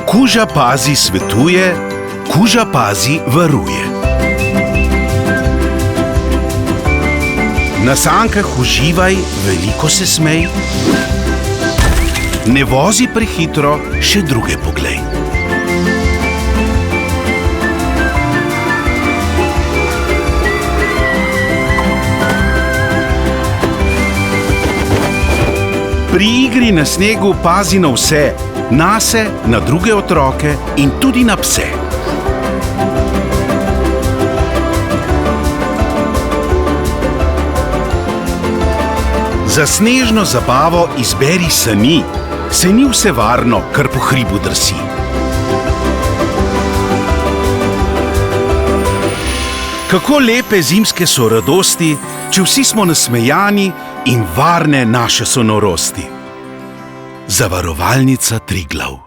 Kuža pazi svetuje, kuža pazi varuje. Na sankah uživaj, veliko se smej. Ne vozi prehitro, še druge poglej. Pri igri na snegu pazi na vse, nase, na druge otroke in tudi na pse. Za snežno zabavo izberi sani, saj ni vse varno, kar po hribu drsi. Kako lepe zimske so radosti, če vsi smo nasmejani in varne naše so norosti. Zavarovalnica Triglav.